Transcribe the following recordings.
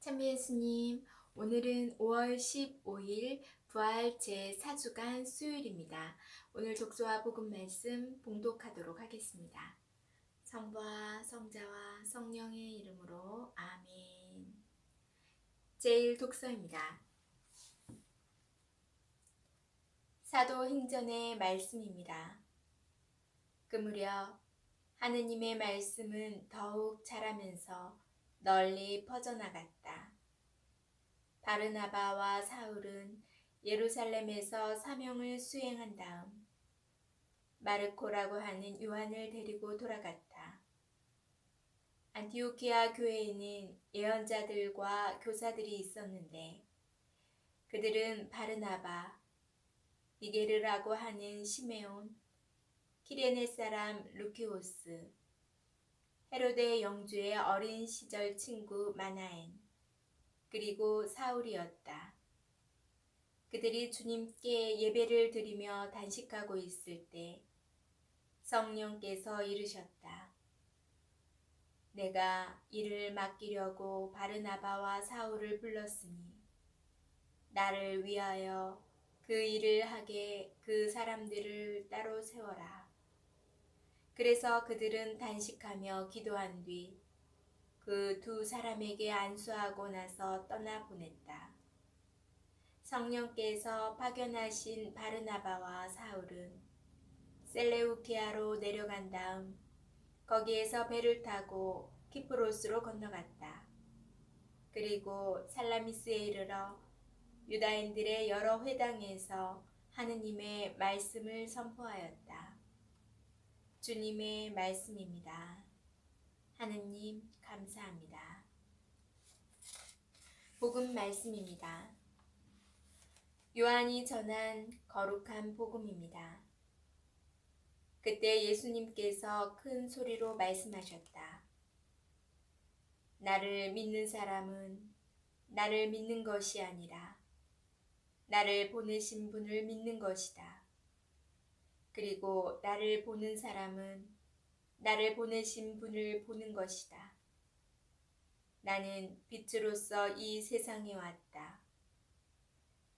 찬미 예수님, 오늘은 5월 15일 부활 제4주간 수요일입니다. 오늘 독서와 복음 말씀 봉독하도록 하겠습니다. 성부와 성자와 성령의 이름으로 아멘. 제1 독서입니다. 사도행전의 말씀입니다. 그 무렵 하느님의 말씀은 더욱 자라면서 널리 퍼져나갔다. 바르나바와 사울은 예루살렘에서 사명을 수행한 다음 마르코라고 하는 요한을 데리고 돌아갔다. 안티오키아 교회에는 예언자들과 교사들이 있었는데 그들은 바르나바, 니게르라고 하는 시메온, 키레네 사람 루키오스, 헤로데 영주의 어린 시절 친구 마나엔, 그리고 사울이었다. 그들이 주님께 예배를 드리며 단식하고 있을 때 성령께서 이르셨다. 내가 이를 맡기려고 바르나바와 사울을 불렀으니 나를 위하여 그 일을 하게 그 사람들을 따로 세워라. 그래서 그들은 단식하며 기도한 뒤 그 두 사람에게 안수하고 나서 떠나보냈다. 성령께서 파견하신 바르나바와 사울은 셀레우키아로 내려간 다음 거기에서 배를 타고 키프로스로 건너갔다. 그리고 살라미스에 이르러 유다인들의 여러 회당에서 하느님의 말씀을 선포하였다. 주님의 말씀입니다. 하느님 감사합니다. 복음 말씀입니다. 요한이 전한 거룩한 복음입니다. 그때 예수님께서 큰 소리로 말씀하셨다. 나를 믿는 사람은 나를 믿는 것이 아니라 나를 보내신 분을 믿는 것이다. 그리고 나를 보는 사람은 나를 보내신 분을 보는 것이다. 나는 빛으로서 이 세상에 왔다.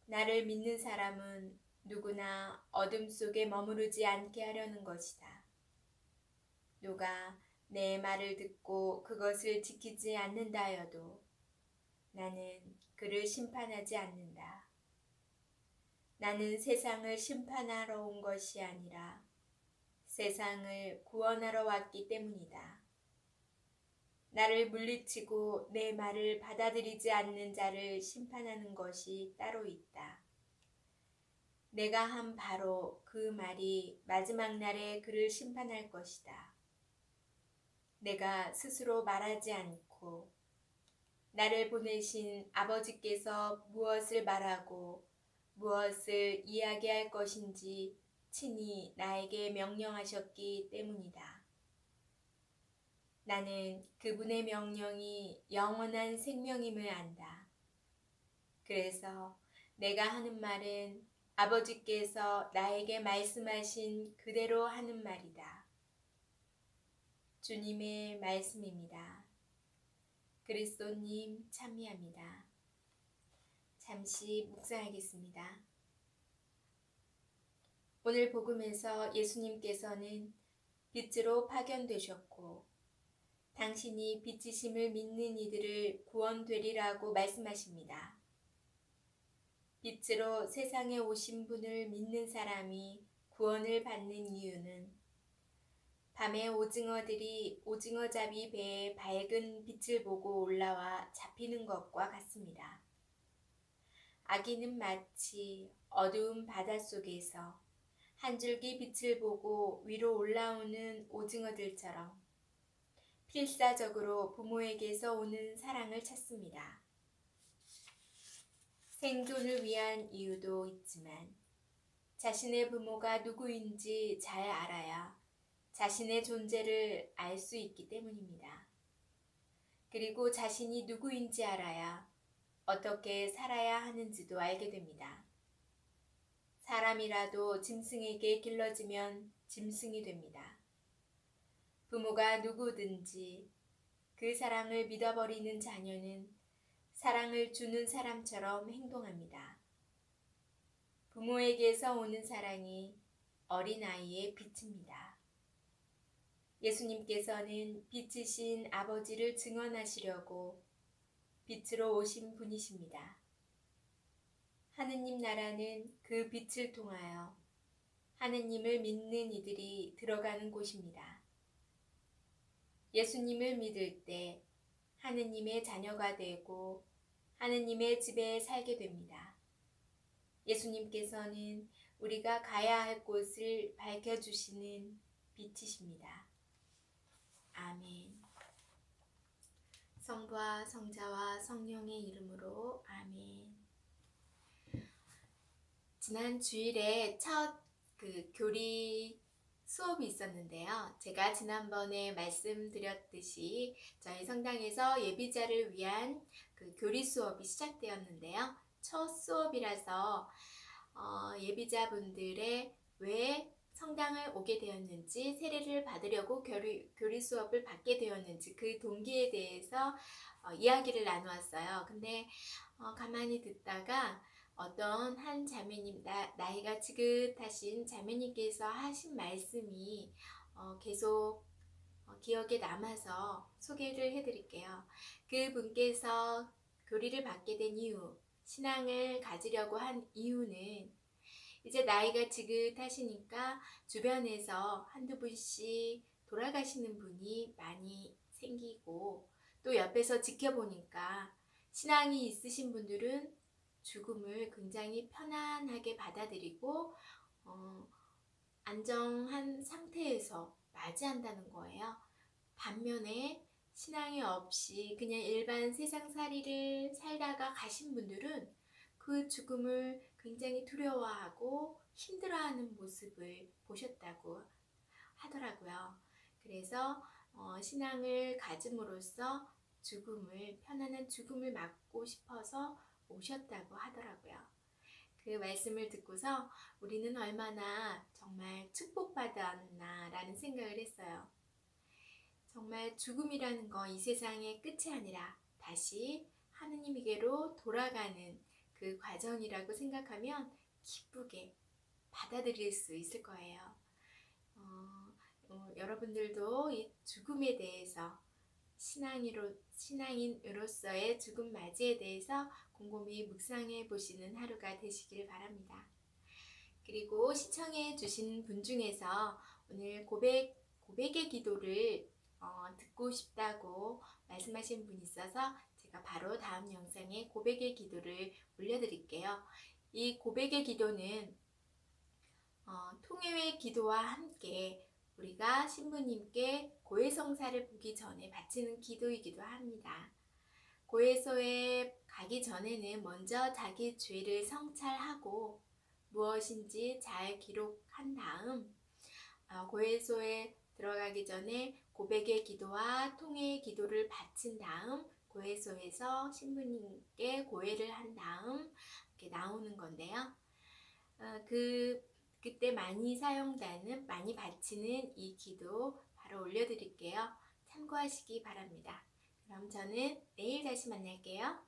나를 믿는 사람은 누구나 어둠 속에 머무르지 않게 하려는 것이다. 누가 내 말을 듣고 그것을 지키지 않는다 하여도 나는 그를 심판하지 않는다. 나는 세상을 심판하러 온 것이 아니라 세상을 구원하러 왔기 때문이다. 나를 물리치고 내 말을 받아들이지 않는 자를 심판하는 것이 따로 있다. 내가 한 바로 그 말이 마지막 날에 그를 심판할 것이다. 내가 스스로 말하지 않고 나를 보내신 아버지께서 무엇을 말하고 무엇을 이야기할 것인지 친히 나에게 명령하셨기 때문이다. 나는 그분의 명령이 영원한 생명임을 안다. 그래서 내가 하는 말은 아버지께서 나에게 말씀하신 그대로 하는 말이다. 주님의 말씀입니다. 그리스도님 찬미합니다. 잠시 묵상하겠습니다. 오늘 복음에서 예수님께서는 빛으로 파견되셨고 당신이 빛이심을 믿는 이들을 구원되리라고 말씀하십니다. 빛으로 세상에 오신 분을 믿는 사람이 구원을 받는 이유는 밤에 오징어들이 오징어잡이 배에 밝은 빛을 보고 올라와 잡히는 것과 같습니다. 아기는 마치 어두운 바닷속에서 한 줄기 빛을 보고 위로 올라오는 오징어들처럼 필사적으로 부모에게서 오는 사랑을 찾습니다. 생존을 위한 이유도 있지만 자신의 부모가 누구인지 잘 알아야 자신의 존재를 알 수 있기 때문입니다. 그리고 자신이 누구인지 알아야 어떻게 살아야 하는지도 알게 됩니다. 사람이라도 짐승에게 길러지면 짐승이 됩니다. 부모가 누구든지 그 사랑을 믿어버리는 자녀는 사랑을 주는 사람처럼 행동합니다. 부모에게서 오는 사랑이 어린아이의 빛입니다. 예수님께서는 빛이신 아버지를 증언하시려고 빛으로 오신 분이십니다. 하느님 나라는 그 빛을 통하여 하느님을 믿는 이들이 들어가는 곳입니다. 예수님을 믿을 때 하느님의 자녀가 되고 하느님의 집에 살게 됩니다. 예수님께서는 우리가 가야 할 곳을 밝혀주시는 빛이십니다. 아멘. 성부와 성자와 성령의 이름으로 아멘. 지난 주일에 첫 교리 수업이 있었는데요. 제가 지난번에 말씀드렸듯이 저희 성당에서 예비자를 위한 교리 수업이 시작되었는데요. 첫 수업이라서 예비자분들의 왜 성당을 오게 되었는지, 세례를 받으려고 교리 수업을 받게 되었는지 그 동기에 대해서 이야기를 나누었어요. 근데 가만히 듣다가 어떤 한 자매님, 나이가 지긋하신 자매님께서 하신 말씀이 계속 기억에 남아서 소개를 해드릴게요. 그분께서 교리를 받게 된 이유, 신앙을 가지려고 한 이유는 이제 나이가 지긋하시니까 주변에서 한두 분씩 돌아가시는 분이 많이 생기고, 또 옆에서 지켜보니까 신앙이 있으신 분들은 죽음을 굉장히 편안하게 받아들이고 안정한 상태에서 맞이한다는 거예요. 반면에 신앙이 없이 그냥 일반 세상살이를 살다가 가신 분들은 그 죽음을 굉장히 두려워하고 힘들어하는 모습을 보셨다고 하더라고요. 그래서 신앙을 가짐으로써 편안한 죽음을 맞고 싶어서 오셨다고 하더라고요. 그 말씀을 듣고서 우리는 얼마나 정말 축복받았나라는 생각을 했어요. 정말 죽음이라는 거 이 세상의 끝이 아니라 다시 하느님에게로 돌아가는 그 과정이라고 생각하면 기쁘게 받아들일 수 있을 거예요. 여러분들도 이 죽음에 대해서 신앙인으로서의 죽음 맞이에 대해서 곰곰이 묵상해 보시는 하루가 되시길 바랍니다. 그리고 시청해 주신 분 중에서 오늘 고백의 기도를 듣고 싶다고 말씀하신 분이 있어서 제가 바로 다음 영상에 고백의 기도를 올려드릴게요. 이 고백의 기도는 통회의 기도와 함께 우리가 신부님께 고해성사를 보기 전에 바치는 기도이기도 합니다. 고해소에 가기 전에는 먼저 자기 죄를 성찰하고 무엇인지 잘 기록한 다음 고해소에 들어가기 전에 고백의 기도와 통회의 기도를 바친 다음 고해소에서 신부님께 고해를 한 다음 이렇게 나오는 건데요. 그때 많이 바치는 이 기도 바로 올려드릴게요. 참고하시기 바랍니다. 그럼 저는 내일 다시 만날게요.